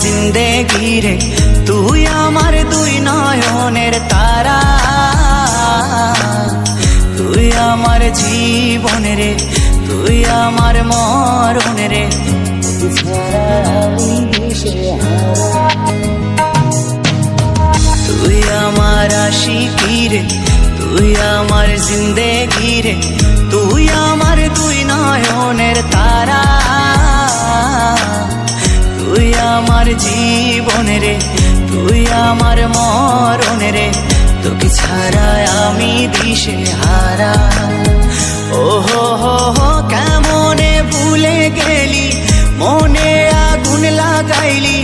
জিন্দেগি রে, তুই আমার দুই নয়নের তারা, তুই আমার জীবন রে, তুই আমার মরণ রে, তুই আমার আশিকি রে, তুই আমার জিন্দেগি রে, তুই আমার দুই নয়নের তারা, তুই আমার জীবন রে, তুই আমার মরণ রে, তোকে ছাড়া আমি দিশে হারা। ও হো হো হো কেমনে ভুলে গেলি, মনে আগুন লাগাইলি।